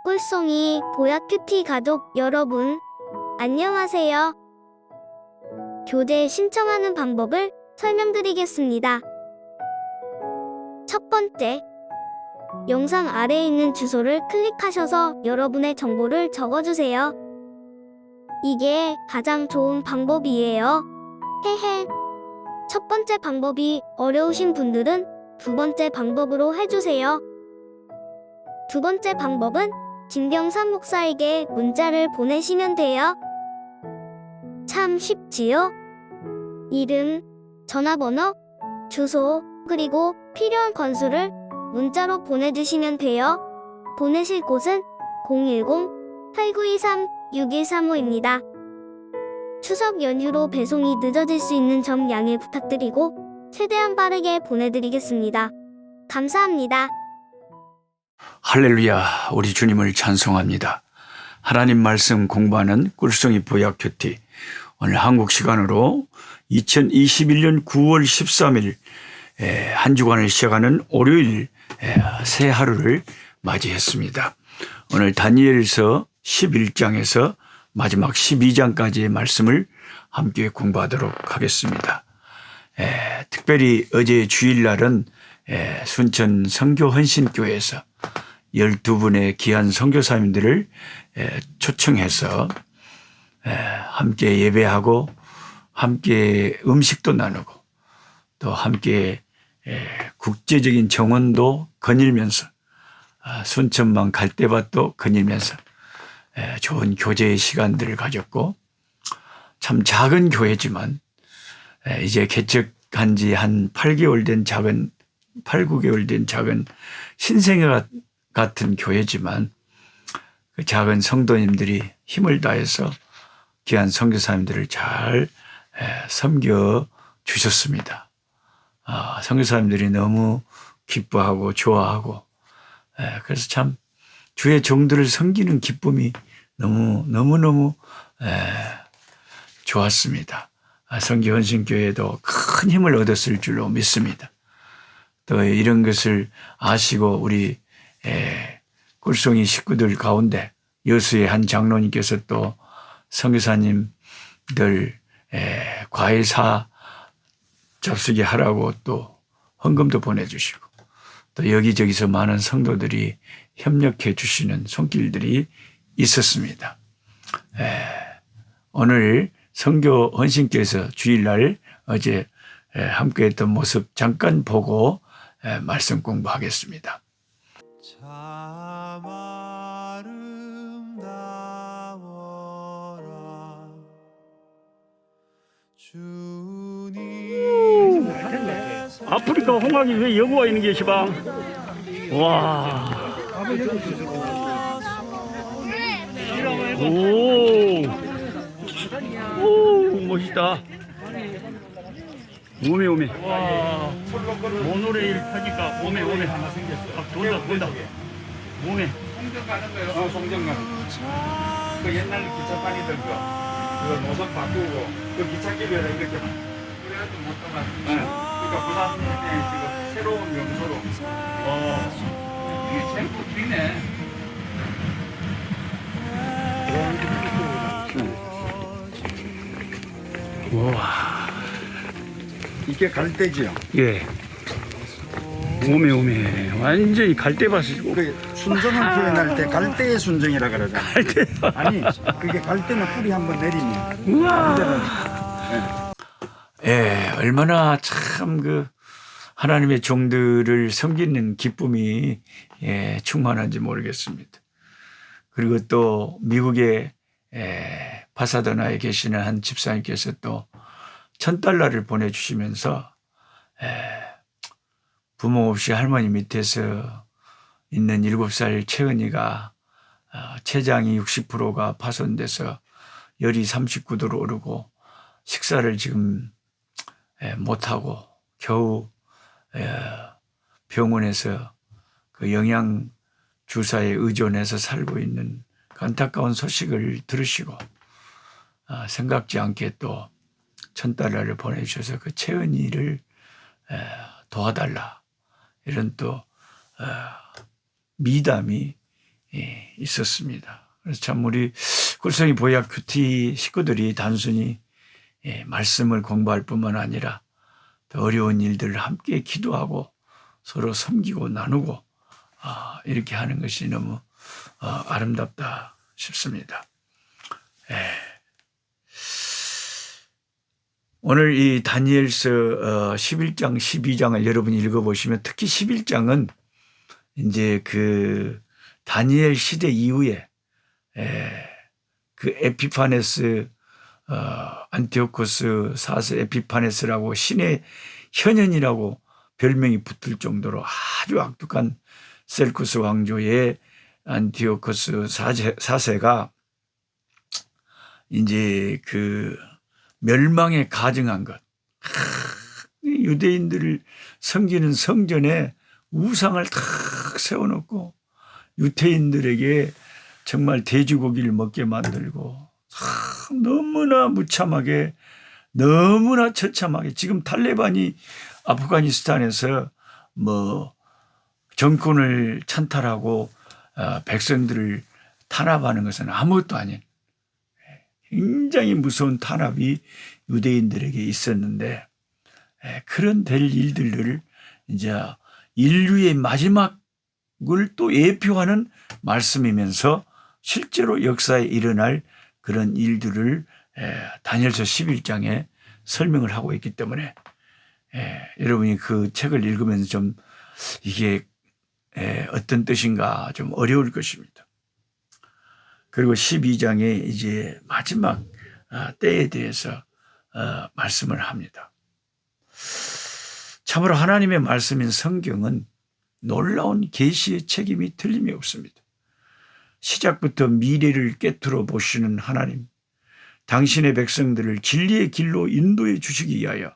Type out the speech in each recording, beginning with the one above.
꿀송이 보약큐티 가족 여러분, 안녕하세요. 교재 신청하는 방법을 설명드리겠습니다. 첫 번째, 영상 아래에 있는 주소를 클릭하셔서 여러분의 정보를 적어주세요. 이게 가장 좋은 방법이에요. 헤헤. 첫 번째 방법이 어려우신 분들은 두 번째 방법으로 해주세요. 두 번째 방법은 김경삼 목사에게 문자를 보내시면 돼요. 참 쉽지요? 이름, 전화번호, 주소, 그리고 필요한 건수를 문자로 보내주시면 돼요. 보내실 곳은 010-8923-6135입니다. 추석 연휴로 배송이 늦어질 수 있는 점 양해 부탁드리고 최대한 빠르게 보내드리겠습니다. 감사합니다. 할렐루야, 우리 주님을 찬송합니다. 하나님 말씀 공부하는 꿀송이 보약큐티, 오늘 한국 시간으로 2021년 9월 13일 한 주간을 시작하는 월요일 새 하루를 맞이했습니다. 오늘 다니엘서 11장에서 마지막 12장까지의 말씀을 함께 공부하도록 하겠습니다. 특별히 어제 주일날은 순천 선교헌신교회에서 12분의 귀한 선교사님들을 초청해서 함께 예배하고 함께 음식도 나누고 또 함께 국제적인 정원도 거닐면서 순천만 갈대밭도 거닐면서 좋은 교제의 시간들을 가졌고, 참 작은 교회지만 이제 개척한 지 한 8개월 된 작은 8, 9개월 된 작은 신생아 같은 교회지만 그 작은 성도님들이 힘을 다해서 귀한 선교사님들을 잘 섬겨 주셨습니다. 선교사님들이 너무 기뻐하고 좋아하고, 그래서 참 주의 종들을 섬기는 기쁨이 너무너무 좋았습니다. 선교헌신교회도 큰 힘을 얻었을 줄로 믿습니다. 또 이런 것을 아시고 우리 꿀송이 식구들 가운데 여수의 한 장로님께서 또 선교사님들 과일사 접수게 하라고 또 헌금도 보내주시고, 또 여기저기서 많은 성도들이 협력해 주시는 손길들이 있었습니다. 오늘 선교헌신교에서 주일날 어제 함께했던 모습 잠깐 보고 말씀 공부하겠습니다. 참 아름다워라 주님. 아프리카 홍학이 왜 여기 있는 게 시방? 와. 오, 멋있다. 오메. 와. 모노레일 타니까 오메. 돈다. 오메. 송정 가는 거. 그 옛날 기차 다니던 거. 그거 노선 바꾸고 그 기찻길에다 이렇게 그래가지고 못 가면. 그러니까 부산에 지금 새로운 명소로. 이게 전부 뒤네. 와. 이게 갈대지요. 예. 오메. 완전히 갈대밭이고. 그 순정을 표현할 때 갈대의 순정이라 그러잖아. 갈대. 아니 그게 갈대는 뿌리 한번 내리면. 우와. 얼마나 참 그 하나님의 종들을 섬기는 기쁨이 충만한지 모르겠습니다. 그리고 또 미국의 파사다나에 계시는 한 집사님께서 또 $1,000를 보내주시면서 부모 없이 할머니 밑에서 있는 7살 채은이가 췌장이 60%가 파손돼서 열이 39도로 오르고 식사를 지금 못하고 겨우 병원에서 그 영양 주사에 의존해서 살고 있는 안타까운 소식을 들으시고 생각지 않게 또 $1,000를 보내주셔서 그 채은이를 도와달라, 이런 또 미담이 있었습니다. 그래서 참 우리 꿀성이 보약 큐티 식구들이 단순히 말씀을 공부할 뿐만 아니라 더 어려운 일들을 함께 기도하고 서로 섬기고 나누고 이렇게 하는 것이 너무 아름답다 싶습니다. 오늘 이 다니엘서 11장, 12장을 여러분이 읽어보시면 특히 11장은 이제 그 다니엘 시대 이후에 그 에피파네스 안티오코스 4세 에피파네스라고 신의 현현이라고 별명이 붙을 정도로 아주 악독한 셀쿠스 왕조의 안티오코스 4세가 이제 그 멸망에 가증한 것. 유대인들을 섬기는 성전에 우상을 탁 세워놓고 유태인들에게 정말 돼지고기를 먹게 만들고 너무나 무참하게 너무나 처참하게 지금 탈레반이 아프가니스탄에서 뭐 정권을 찬탈하고 백성들을 탄압하는 것은 아무것도 아닌 굉장히 무서운 탄압이 유대인들에게 있었는데 그런 될 일들을 이제 인류의 마지막을 또 예표하는 말씀이면서 실제로 역사에 일어날 그런 일들을 다니엘서 11장에 설명을 하고 있기 때문에 여러분이 그 책을 읽으면서 좀 이게 어떤 뜻인가 좀 어려울 것입니다. 그리고 12장에 이제 마지막 때에 대해서 말씀을 합니다. 참으로 하나님의 말씀인 성경은 놀라운 계시의 책임이 틀림이 없습니다. 시작부터 미래를 꿰뚫어 보시는 하나님, 당신의 백성들을 진리의 길로 인도해 주시기 위하여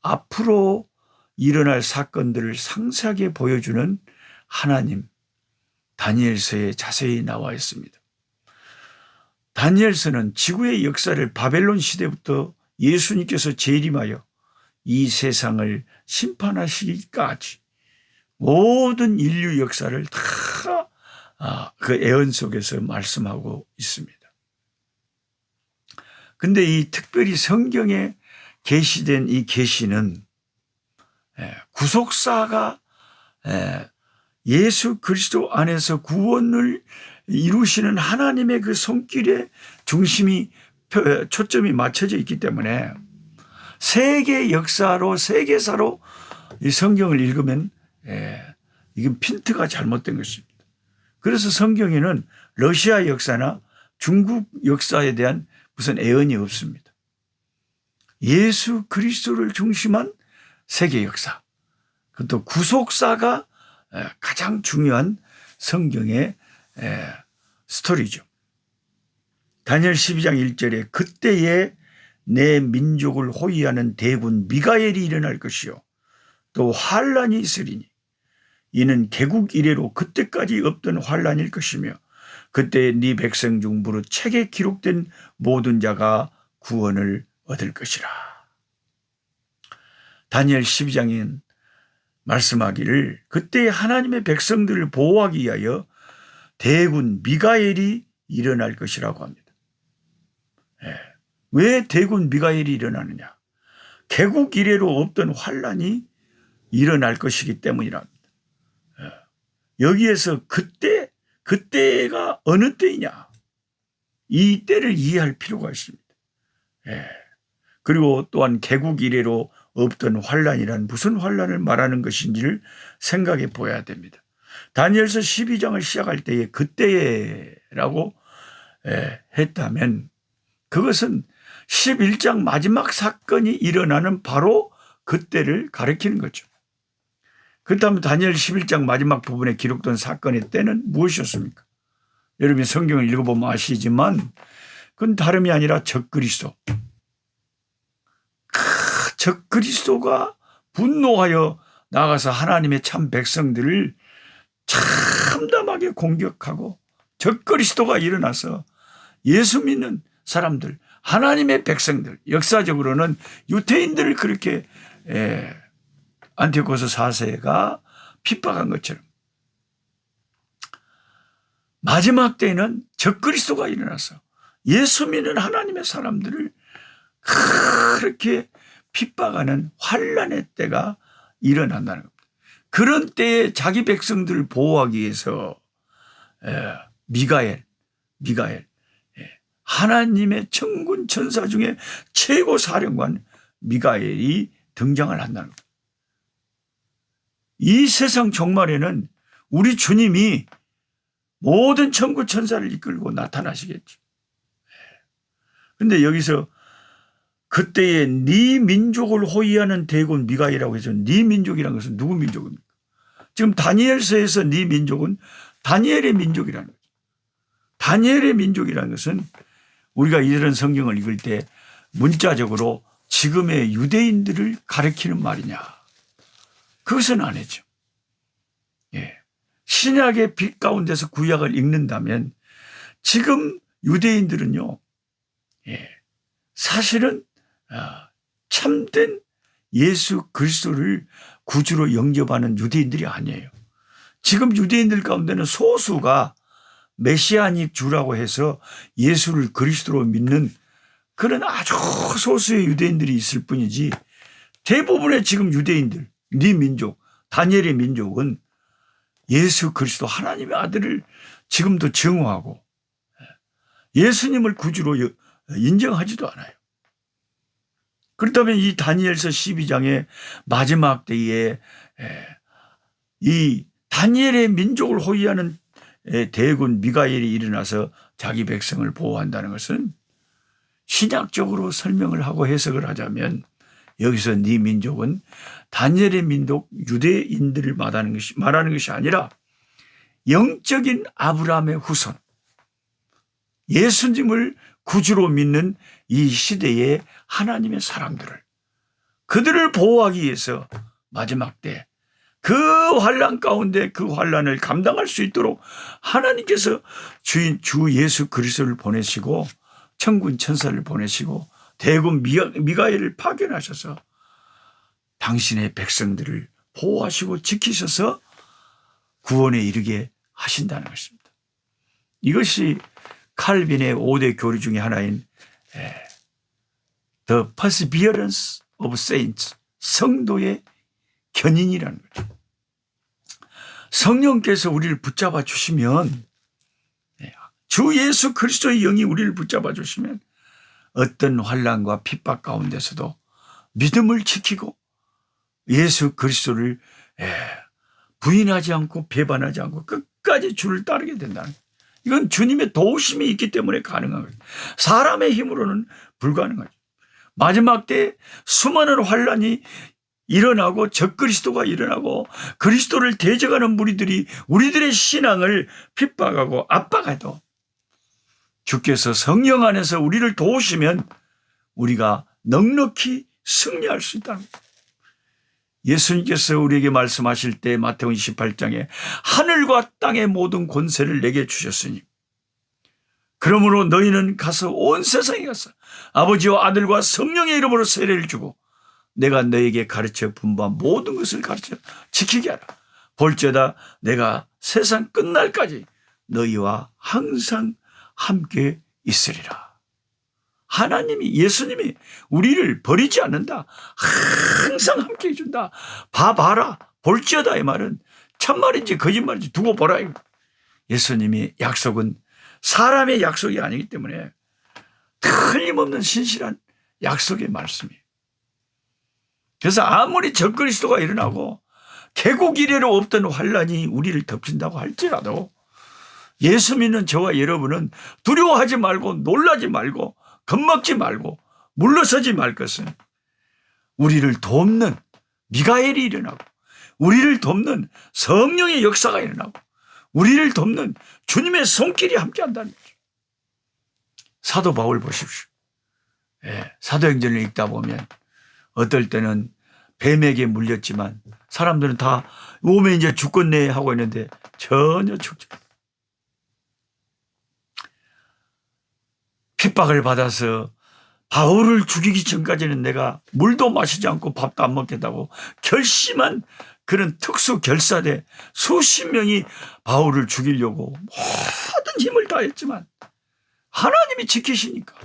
앞으로 일어날 사건들을 상세하게 보여주는 하나님, 다니엘서에 자세히 나와 있습니다. 다니엘서는 지구의 역사를 바벨론 시대부터 예수님께서 재림하여 이 세상을 심판하시기까지 모든 인류 역사를 다 그 애언 속에서 말씀하고 있습니다. 근데 이 특별히 성경에 계시된 이 계시는 구속사가 예수 그리스도 안에서 구원을 이루시는 하나님의 그 손길에 중심이 초점이 맞춰져 있기 때문에 세계 역사로 세계사로 이 성경을 읽으면 이건 핀트가 잘못된 것입니다. 그래서 성경에는 러시아 역사나 중국 역사에 대한 무슨 애언이 없습니다. 예수 그리스도를 중심한 세계 역사, 그것도 구속사가 가장 중요한 성경의 스토리죠. 다니엘 12장 1절에 그때에 내 민족을 호위하는 대군 미가엘이 일어날 것이요 또 환란이 있으리니 이는 개국 이래로 그때까지 없던 환란일 것이며 그때 네 백성 중 무릇 책에 기록된 모든 자가 구원을 얻을 것이라. 다니엘 12장인 말씀하기를 그때 하나님의 백성들을 보호하기 위하여 대군 미가엘이 일어날 것이라고 합니다. 왜 대군 미가엘이 일어나느냐? 개국 이래로 없던 환란이 일어날 것이기 때문이랍니다. 여기에서 그때가 어느 때이냐? 이 때를 이해할 필요가 있습니다. 그리고 또한 개국 이래로 없던 환란이란 무슨 환란을 말하는 것인지를 생각해 보아야 됩니다. 다니엘서 12장을 시작할 때에 그때라고 했다면 그것은 11장 마지막 사건이 일어나는 바로 그때를 가리키는 거죠. 그렇다면 다니엘 11장 마지막 부분에 기록된 사건의 때는 무엇이었습니까? 여러분이 성경을 읽어보면 아시지만 그건 다름이 아니라 적그리스도. 적그리스도가 분노하여 나가서 하나님의 참 백성들을 참담하게 공격하고 적그리스도가 일어나서 예수 믿는 사람들, 하나님의 백성들, 역사적으로는 유태인들을 그렇게 안티오코스 4세가 핍박한 것처럼 마지막 때에는 적그리스도가 일어나서 예수 믿는 하나님의 사람들을 그렇게 핍박하는 환란의 때가 일어난다는 겁니다. 그런 때에 자기 백성들을 보호하기 위해서 미가엘 하나님의 천군 천사 중에 최고 사령관 미가엘이 등장을 한다는 겁니다. 이 세상 종말에는 우리 주님이 모든 천군 천사를 이끌고 나타나시겠죠. 그런데 여기서 그때에 네 민족을 호위하는 대군 미가엘이라고 해서 네 민족이라는 것은 누구 민족입니까? 지금 다니엘서에서 네 민족은 다니엘의 민족이라는 거죠. 다니엘의 민족이라는 것은 우리가 이런 성경을 읽을 때 문자적으로 지금의 유대인들을 가리키는 말이냐? 그것은 아니죠. 신약의 빛 가운데서 구약을 읽는다면 지금 유대인들은요, 사실은 참된 예수 그리스도를 구주로 영접하는 유대인들이 아니에요. 지금 유대인들 가운데는 소수가 메시아닉 주라고 해서 예수를 그리스도로 믿는 그런 아주 소수의 유대인들이 있을 뿐이지 대부분의 지금 유대인들, 네 민족, 다니엘의 민족은 예수 그리스도 하나님의 아들을 지금도 증오하고 예수님을 구주로 인정하지도 않아요. 그렇다면 이 다니엘서 12장의 마지막 때에 이 다니엘의 민족을 호위하는 대군 미가엘이 일어나서 자기 백성을 보호한다는 것은 신약적으로 설명을 하고 해석을 하자면 여기서 네 민족은 다니엘의 민족 유대인들을 말하는 것이 아니라 영적인 아브라함의 후손, 예수님을 구주로 믿는 이 시대의 하나님의 사람들을 그들을 보호하기 위해서 마지막 때 그 환난 가운데 그 환난을 감당할 수 있도록 하나님께서 주 예수 그리스도를 보내시고 천군 천사를 보내시고 대군 미가엘을 파견하셔서 당신의 백성들을 보호하시고 지키셔서 구원에 이르게 하신다는 것입니다. 이것이 칼빈의 5대 교리 중에 하나인 The Perseverance of Saints, 성도의 견인이라는 거죠. 성령께서 우리를 붙잡아 주시면, 주 예수 그리스도의 영이 우리를 붙잡아 주시면 어떤 환난과 핍박 가운데서도 믿음을 지키고 예수 그리스도를 부인하지 않고 배반하지 않고 끝까지 주를 따르게 된다는 거예요. 이건 주님의 도우심이 있기 때문에 가능한 거예요. 사람의 힘으로는 불가능하죠. 마지막 때 수많은 환난이 일어나고 적그리스도가 일어나고 그리스도를 대적하는 무리들이 우리들의 신앙을 핍박하고 압박해도 주께서 성령 안에서 우리를 도우시면 우리가 넉넉히 승리할 수 있다는 거예요. 예수님께서 우리에게 말씀하실 때 마태복음 28장에 하늘과 땅의 모든 권세를 내게 주셨으니 그러므로 너희는 가서 온 세상에 가서 아버지와 아들과 성령의 이름으로 세례를 주고 내가 너에게 가르쳐 분부한 모든 것을 가르쳐 지키게 하라. 볼지어다 내가 세상 끝날까지 너희와 항상 함께 있으리라. 하나님이, 예수님이 우리를 버리지 않는다. 항상 함께 해준다. 봐봐라. 볼지어다 이 말은 참말인지 거짓말인지 두고 보라. 예수님이 약속은 사람의 약속이 아니기 때문에 틀림없는 신실한 약속의 말씀이에요. 그래서 아무리 적그리스도가 일어나고 개국 이래로 없던 환란이 우리를 덮친다고 할지라도 예수 믿는 저와 여러분은 두려워하지 말고 놀라지 말고 겁먹지 말고 물러서지 말 것은 우리를 돕는 미가엘이 일어나고 우리를 돕는 성령의 역사가 일어나고 우리를 돕는 주님의 손길이 함께한다는 거죠. 사도 바울 보십시오. 사도행전을 읽다 보면 어떨 때는 뱀에게 물렸지만 사람들은 다 오면 이제 죽겠네 하고 있는데 전혀 죽지 않아요. 핍박을 받아서 바울을 죽이기 전까지는 내가 물도 마시지 않고 밥도 안 먹겠다고 결심한 그런 특수 결사대 수십 명이 바울을 죽이려고 힘을 다했지만 하나님이 지키시니까,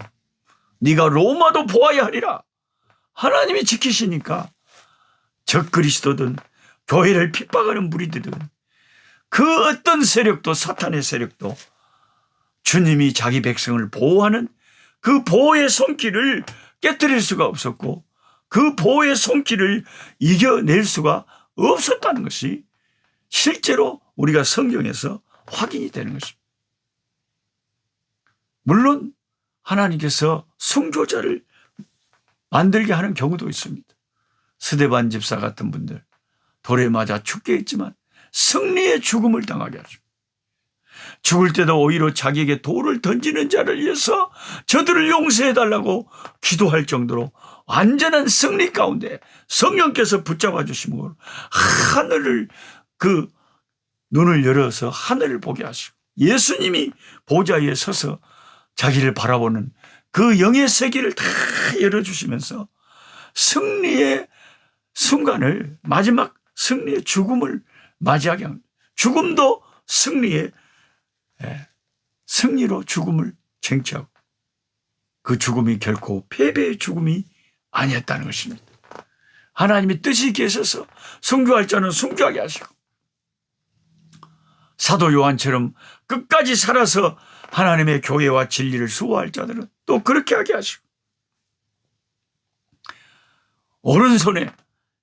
네가 로마도 보아야 하리라, 하나님이 지키시니까 적그리스도든 교회를 핍박하는 무리들은 그 어떤 세력도, 사탄의 세력도 주님이 자기 백성을 보호하는 그 보호의 손길을 깨뜨릴 수가 없었고, 그 보호의 손길을 이겨낼 수가 없었다는 것이 실제로 우리가 성경에서 확인이 되는 것입니다. 물론 하나님께서 순교자를 만들게 하는 경우도 있습니다. 스데반 집사 같은 분들 돌에 맞아 죽게 했지만 승리의 죽음을 당하게 하죠. 죽을 때도 오히려 자기에게 돌을 던지는 자를 위해서 저들을 용서해달라고 기도할 정도로 완전한 승리 가운데 성령께서 붙잡아 주심으로 하늘을, 그 눈을 열어서 하늘을 보게 하시고 예수님이 보좌 위에 서서 자기를 바라보는 그 영의 세계를 다 열어주시면서 승리의 순간을, 마지막 승리의 죽음을 맞이하게 합니다. 죽음도 승리로 죽음을 쟁취하고 그 죽음이 결코 패배의 죽음이 아니었다는 것입니다. 하나님이 뜻이 계셔서 순교할 자는 순교하게 하시고 사도 요한처럼 끝까지 살아서 하나님의 교회와 진리를 수호할 자들은 또 그렇게 하게 하시고, 오른손에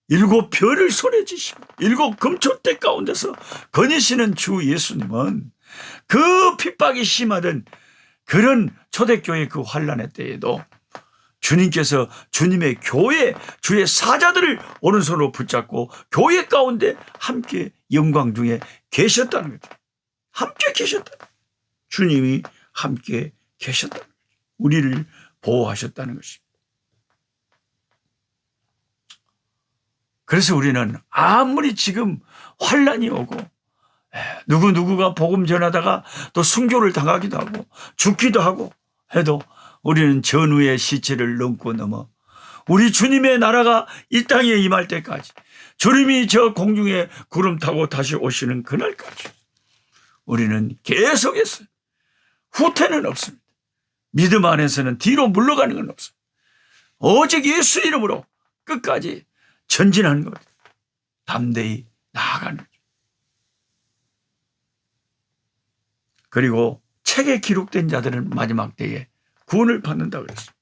7별을 손에 쥐시고 7 금초대 가운데서 거니시는 주 예수님은 그 핍박이 심하던 그런 초대교회 그 환난의 때에도 주님께서 주님의 교회, 주의 사자들을 오른손으로 붙잡고 교회 가운데 함께 영광 중에 계셨다는 거죠. 함께 계셨다. 주님이 함께 계셨다는 거죠. 우리를 보호하셨다는 것입니다. 그래서 우리는 아무리 지금 환난이 오고 누구가 복음 전하다가 또 순교를 당하기도 하고 죽기도 하고 해도 우리는 전후의 시체를 넘고 넘어 우리 주님의 나라가 이 땅에 임할 때까지, 주님이 저 공중에 구름 타고 다시 오시는 그날까지 우리는 계속해서 후퇴는 없습니다. 믿음 안에서는 뒤로 물러가는 건 없습니다. 오직 예수 이름으로 끝까지 전진하는 것, 담대히 나아가는 거죠. 그리고 책에 기록된 자들은 마지막 때에 구원을 받는다고 그랬습니다.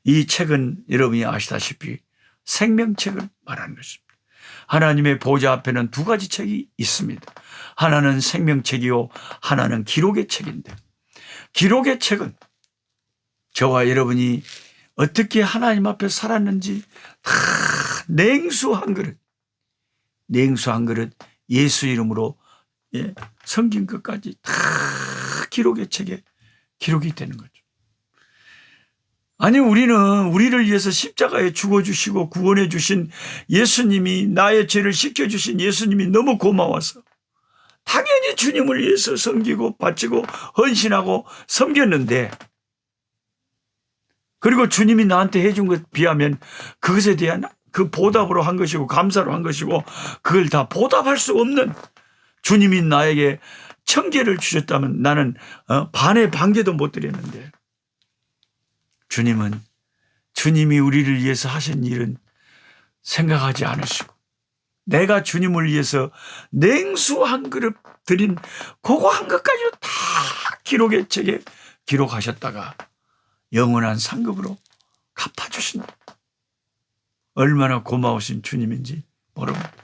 이 책은 여러분이 아시다시피 생명책을 말하는 것입니다. 하나님의 보좌 앞에는 2가지 책이 있습니다. 하나는 생명책이요, 하나는 기록의 책인데, 기록의 책은 저와 여러분이 어떻게 하나님 앞에 살았는지 다 냉수 한 그릇 예수 이름으로 섬긴 것까지 다 기록의 책에 기록이 되는 거죠. 아니, 우리는 우리를 위해서 십자가에 죽어주시고 구원해 주신 예수님이, 나의 죄를 씻겨주신 예수님이 너무 고마워서 당연히 주님을 위해서 섬기고 바치고 헌신하고 섬겼는데, 그리고 주님이 나한테 해준 것 비하면 그것에 대한 그 보답으로 한 것이고 감사로 한 것이고, 그걸 다 보답할 수 없는, 주님이 나에게 1000개를 주셨다면 나는 반의 반개도 못 드렸는데, 주님은 주님이 우리를 위해서 하신 일은 생각하지 않으시고 내가 주님을 위해서 냉수 한 그릇 드린 그거 한 것까지도 다 기록의 책에 기록하셨다가 영원한 상급으로 갚아주신다. 얼마나 고마우신 주님인지 모릅니다.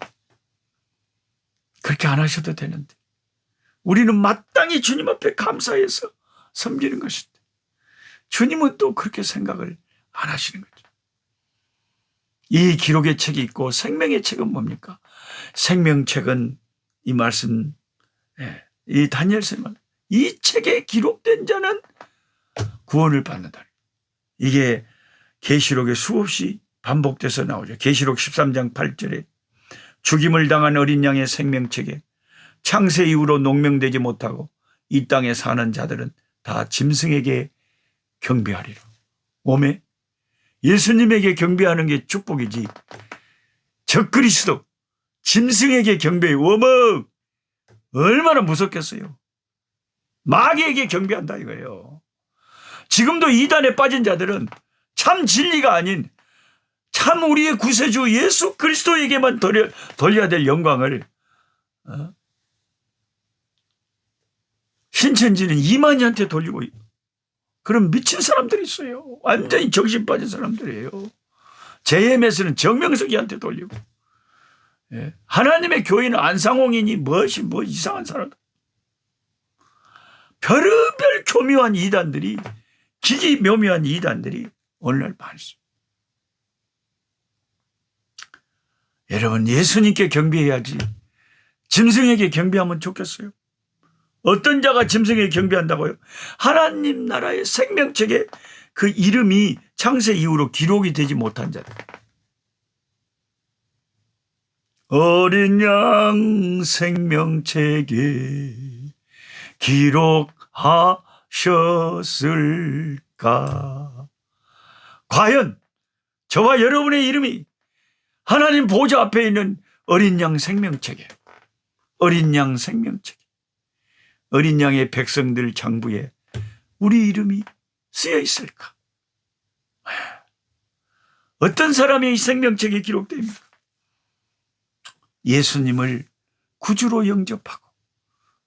그렇게 안 하셔도 되는데 우리는 마땅히 주님 앞에 감사해서 섬기는 것인데 주님은 또 그렇게 생각을 안 하시는 거죠. 이 기록의 책이 있고 생명의 책은 뭡니까? 생명책은 이 말씀, 이 다니엘서의 말, 이 책에 기록된 자는 구원을 받는다. 이게 계시록에 수없이 반복돼서 나오죠. 계시록 13장 8절에 죽임을 당한 어린 양의 생명책에 창세 이후로 농명되지 못하고 이 땅에 사는 자들은 다 짐승에게 경배하리라. 오메, 예수님에게 경배하는 게 축복이지 적그리스도 짐승에게 경배해. 어머, 얼마나 무섭겠어요. 마귀에게 경배한다 이거예요. 지금도 이단에 빠진 자들은 참 진리가 아닌 참 우리의 구세주 예수 그리스도에게만 돌려야 될 영광을 신천지는 이만희한테 돌리고 그런 미친 사람들이 있어요. 완전히 정신 빠진 사람들이에요. JMS는 정명석이한테 돌리고 하나님의 교회는 안상홍이니 뭐 이상한 사람 별의별 교묘한 이단들이 기기묘묘한 이단들이 오늘날 많습니다. 여러분 예수님께 경배해야지 짐승에게 경배하면 좋겠어요? 어떤 자가 짐승에게 경배한다고요? 하나님 나라의 생명책에 그 이름이 창세 이후로 기록이 되지 못한 자들. 어린 양 생명책에 기록하셨을까? 과연 저와 여러분의 이름이 하나님 보좌 앞에 있는 어린 양 생명책에, 어린 양 생명책에, 어린 양의 백성들 장부에 우리 이름이 쓰여 있을까? 어떤 사람이 이 생명책에 기록됩니까? 예수님을 구주로 영접하고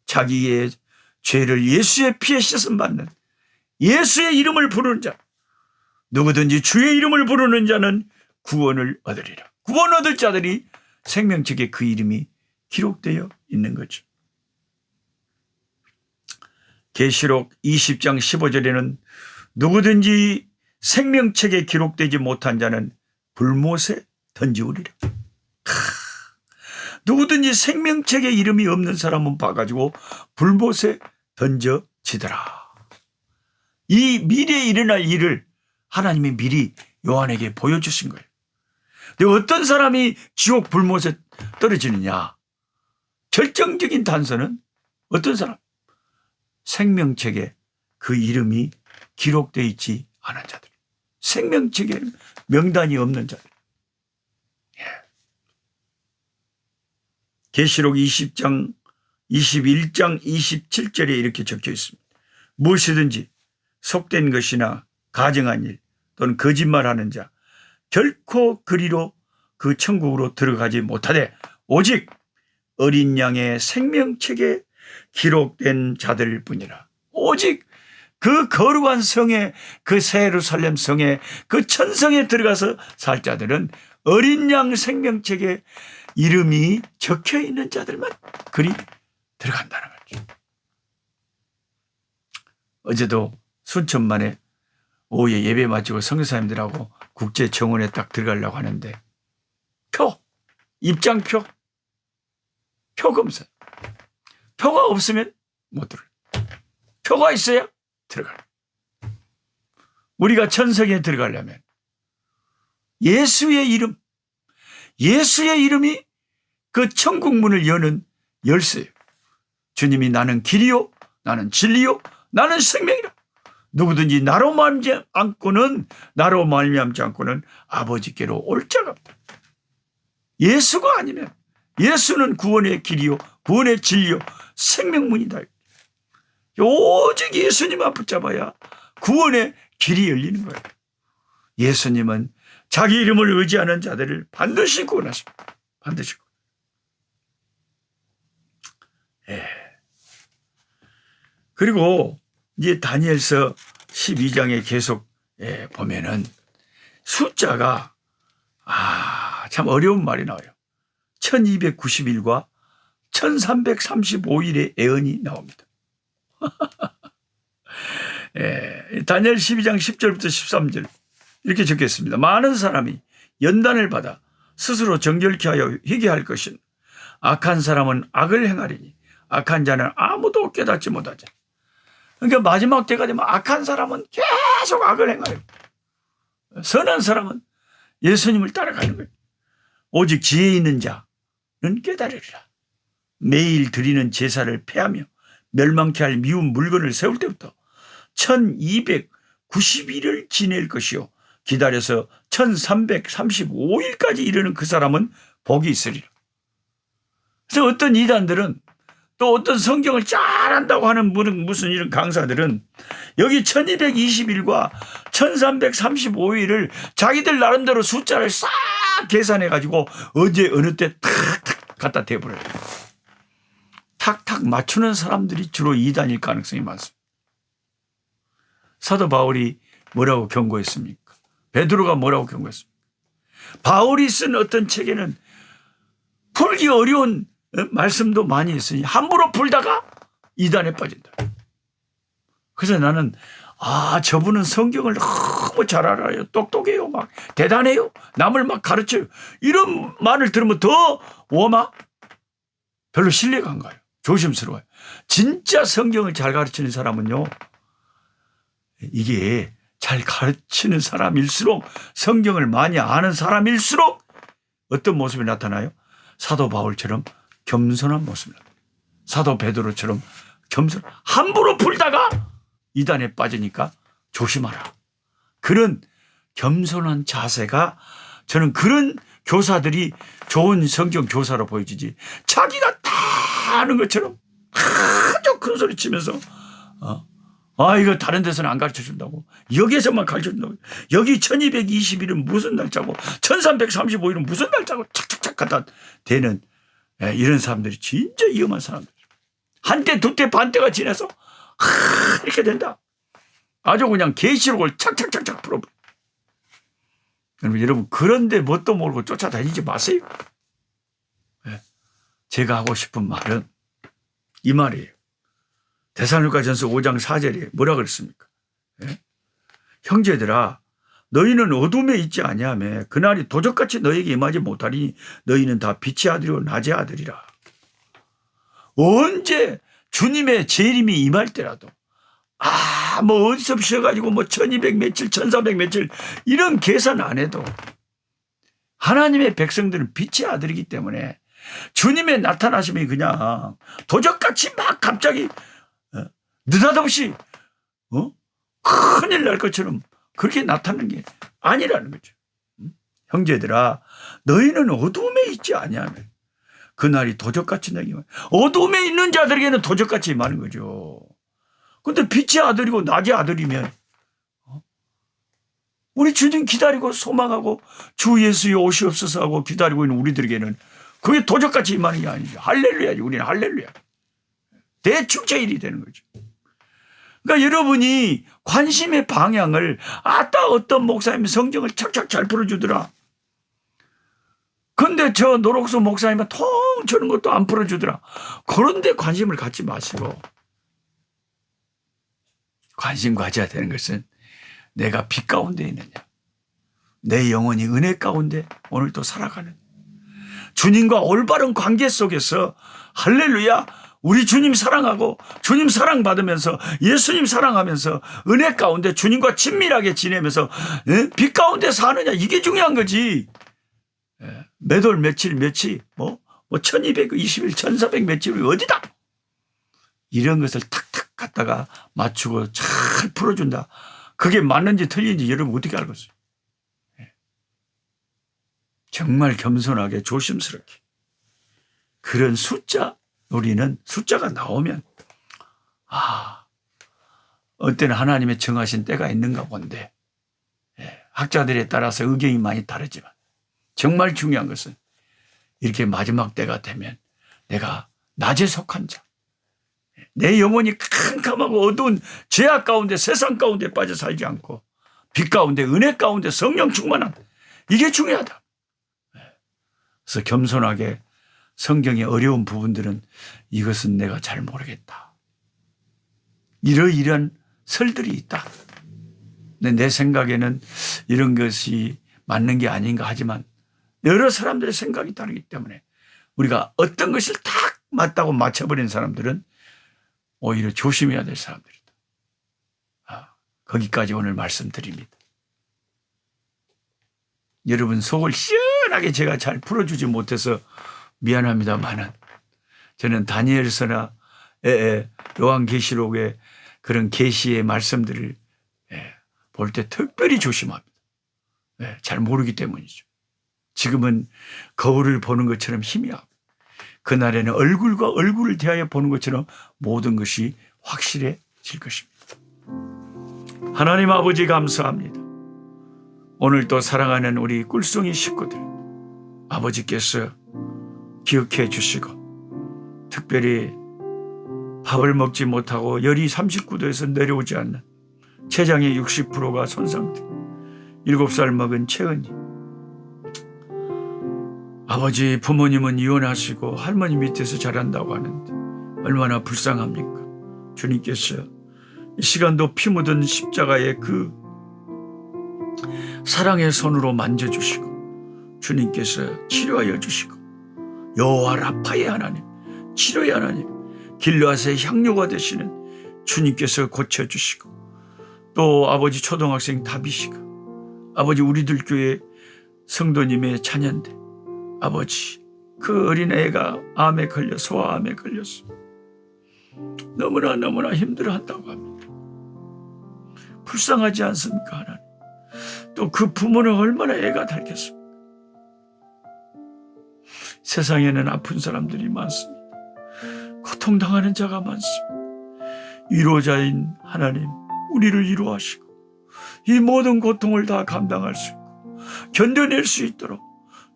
자기의 죄를 예수의 피에 씻음 받는 예수의 이름을 부르는 자, 누구든지 주의 이름을 부르는 자는 구원을 얻으리라. 구원 얻을 자들이 생명책에 그 이름이 기록되어 있는 거죠. 계시록 20장 15절에는 누구든지 생명책에 기록되지 못한 자는 불못에 던지우리라. 누구든지 생명책에 이름이 없는 사람은 봐가지고 불못에 던져지더라. 이 미래에 일어날 일을 하나님이 미리 요한에게 보여주신 거예요. 근데 어떤 사람이 지옥 불못에 떨어지느냐? 결정적인 단서는 어떤 사람? 생명책에 그 이름이 기록되어 있지 않은 자들. 생명책에 명단이 없는 자들. 계시록 20장, 21장 27절에 이렇게 적혀 있습니다. 무엇이든지 속된 것이나 가증한 일 또는 거짓말하는 자 결코 그리로 그 천국으로 들어가지 못하되 오직 어린 양의 생명책에 기록된 자들 뿐이라. 오직 그 거룩한 성에, 그 새 예루살렘 성에, 그 천성에 들어가서 살 자들은 어린 양 생명책에 이름이 적혀 있는 자들만 그리 들어간다는 거죠. 어제도 순천만에 오후에 예배 마치고 선교사님들하고 국제 정원에 딱 들어가려고 하는데 입장표, 표 검사. 표가 없으면 못 들어요. 표가 있어야 들어가요. 우리가 천성에 들어가려면 예수의 이름이 그 천국 문을 여는 열쇠예요. 주님이 나는 길이요, 나는 진리요, 나는 생명이라. 누구든지 나로 말미암지 않고는 아버지께로 올 자가 없다. 예수가 아니면 예수는 구원의 길이요, 구원의 진리요, 생명문이다. 오직 예수님만 붙잡아야 구원의 길이 열리는 거예요. 예수님은 자기 이름을 의지하는 자들을 반드시 구원하십니다. 반드시. 그리고 이제 다니엘서 12장에 계속 보면은 숫자가 참 어려운 말이 나와요. 1290일과 1335일의 애언이 나옵니다. 다니엘 12장 10절부터 13절 이렇게 적혔습니다. 많은 사람이 연단을 받아 스스로 정결케 하여 회개할 것은 악한 사람은 악을 행하리니 악한 자는 아무도 깨닫지 못하지. 그러니까 마지막 때가 되면 악한 사람은 계속 악을 행하요. 선한 사람은 예수님을 따라가는 거예요. 오직 지혜 있는 자는 깨달으리라. 매일 드리는 제사를 폐하며 멸망케 할 미운 물건을 세울 때부터 1291을 지낼 것이요 기다려서 1335일까지 이르는 그 사람은 복이 있으리라. 그래서 어떤 이단들은 또 어떤 성경을 잘한다고 하는 무슨 이런 강사들은 여기 1220일과 1335일을 자기들 나름대로 숫자를 싹 계산해 가지고 언제 어느 때 탁탁 갖다 대버려요. 탁탁 맞추는 사람들이 주로 이단일 가능성이 많습니다. 사도 바울이 뭐라고 경고했습니까? 베드로가 뭐라고 경고했습니까? 바울이 쓴 어떤 책에는 풀기 어려운 말씀도 많이 있으니 함부로 풀다가 이단에 빠진다. 그래서 나는 저분은 성경을 너무 잘 알아요. 똑똑해요. 막 대단해요. 남을 막 가르쳐요. 이런 말을 들으면 더 별로 신뢰가 안 가요. 조심스러워요. 진짜 성경을 잘 가르치는 사람은요, 이게 잘 가르치는 사람일수록, 성경을 많이 아는 사람일수록 어떤 모습이 나타나요? 사도 바울처럼 겸손한 모습이 나타나요. 사도 베드로처럼 함부로 풀다가 이단에 빠지니까 조심하라. 그런 겸손한 자세가, 저는 그런 교사들이 좋은 성경 교사로 보여지지, 자기가 다 아는 것처럼 아주 큰 소리 치면서 이거 다른 데서는 안 가르쳐준다고, 여기에서만 가르쳐준다고, 여기 1220일은 무슨 날짜고 1335일은 무슨 날짜고 착착착 갖다 대는 이런 사람들이 진짜 위험한 사람들. 한때 두때 반때가 지나서 이렇게 된다. 아주 그냥 계시록을 착착착착 풀어버려. 여러분, 그런데 뭣도 모르고 쫓아다니지 마세요. 제가 하고 싶은 말은 이 말이에요. 데살로니가전서 5장 4절에 뭐라 그랬습니까? 형제들아, 너희는 어둠에 있지 아니하며 그날이 도적같이 너희에게 임하지 못하리니 너희는 다 빛의 아들이요 낮의 아들이라. 언제 주님의 재림이 임할 때라도 어디서 쉬어가지고 1200 며칠 1400 며칠 이런 계산 안 해도 하나님의 백성들은 빛의 아들이기 때문에 주님의 나타나심이 그냥 도적같이 막 갑자기 느닷없이 큰일 날 것처럼 그렇게 나타나는 게 아니라는 거죠. 형제들아, 너희는 어둠에 있지 아니하며 그날이 도적같이 나게 어둠에 있는 자들에게는 도적같이 임하는 거죠. 근데 빛의 아들이고 낮의 아들이면 우리 주님 기다리고 소망하고 주 예수의 오시옵소서 하고 기다리고 있는 우리들에게는 그게 도적같이 임하는 게 아니죠. 할렐루야지. 우리는 할렐루야. 대축제일이 되는 거죠. 그러니까 여러분이 관심의 방향을 어떤 목사님이 성경을 착착 잘 풀어주더라. 근데 저 노록소 목사님은 통 저런 것도 안 풀어주더라. 그런데 관심을 갖지 마시고 관심 가져야 되는 것은 내가 빛 가운데 있느냐, 내 영혼이 은혜 가운데 오늘도 살아가는 주님과 올바른 관계 속에서 할렐루야, 우리 주님 사랑하고 주님 사랑받으면서 예수님 사랑하면서 은혜 가운데 주님과 친밀하게 지내면서 빛 가운데 사느냐, 이게 중요한 거지. 몇 월 며칠 1220일 1400 며칠이 어디다, 이런 것을 탁탁 갖다가 맞추고 잘 풀어준다. 그게 맞는지 틀린지 여러분 어떻게 알겠어요? 정말 겸손하게 조심스럽게 그런 우리는 숫자가 나오면 어때는 하나님의 정하신 때가 있는가 본데, 학자들에 따라서 의견이 많이 다르지만 정말 중요한 것은 이렇게 마지막 때가 되면 내가 낮에 속한 자, 내 영혼이 캄캄하고 어두운 죄악 가운데 세상 가운데 빠져 살지 않고 빛 가운데 은혜 가운데 성령 충만한, 이게 중요하다. 그래서 겸손하게 성경의 어려운 부분들은 이것은 내가 잘 모르겠다, 이러이러한 설들이 있다. 근데 내 생각에는 이런 것이 맞는 게 아닌가 하지만 여러 사람들의 생각이 다르기 때문에 우리가 어떤 것을 딱 맞다고 맞춰버린 사람들은 오히려 조심해야 될 사람들이다. 거기까지 오늘 말씀드립니다. 여러분 속을 시원하게 제가 잘 풀어주지 못해서 미안합니다만은 저는 다니엘서나 요한계시록의 그런 계시의 말씀들을 볼 때 특별히 조심합니다. 잘 모르기 때문이죠. 지금은 거울을 보는 것처럼 희미하고 그날에는 얼굴과 얼굴을 대하여 보는 것처럼 모든 것이 확실해질 것입니다. 하나님 아버지 감사합니다. 오늘 또 사랑하는 우리 꿀송이 식구들 아버지께서 기억해 주시고 특별히 밥을 먹지 못하고 열이 39도에서 내려오지 않는 췌장의 60%가 손상된 7살 먹은 채은이 아버지 부모님은 이혼하시고 할머니 밑에서 자란다고 하는데 얼마나 불쌍합니까? 주님께서 이 시간도 피 묻은 십자가의 그 사랑의 손으로 만져주시고 주님께서 치료하여 주시고 여호와 라파의 하나님 치료의 하나님 길르앗의 향료가 되시는 주님께서 고쳐주시고 또 아버지 초등학생 다비시가 아버지 우리들 교회 성도님의 자녀인데 아버지 그 어린애가 암에 걸려 소아암에 걸려서 너무나 힘들어한다고 합니다. 불쌍하지 않습니까 하나님? 또 그 부모는 얼마나 애가 달겠습니까? 세상에는 아픈 사람들이 많습니다. 고통당하는 자가 많습니다. 위로자인 하나님 우리를 위로하시고 이 모든 고통을 다 감당할 수 있고 견뎌낼 수 있도록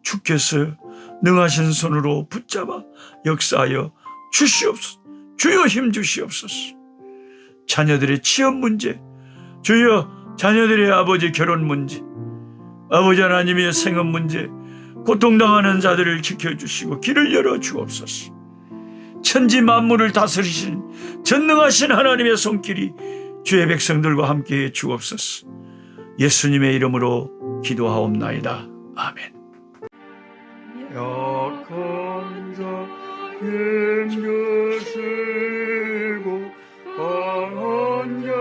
주께서 능하신 손으로 붙잡아 역사하여 주시옵소서. 주여 힘 주시옵소서. 자녀들의 취업 문제, 주여 자녀들의 아버지 결혼 문제, 아버지 하나님의 생업 문제, 고통당하는 자들을 지켜주시고 길을 열어 주옵소서. 천지 만물을 다스리신 전능하신 하나님의 손길이 주의 백성들과 함께해 주옵소서. 예수님의 이름으로 기도하옵나이다. 아멘. 약한 자 힘주시고 강한 자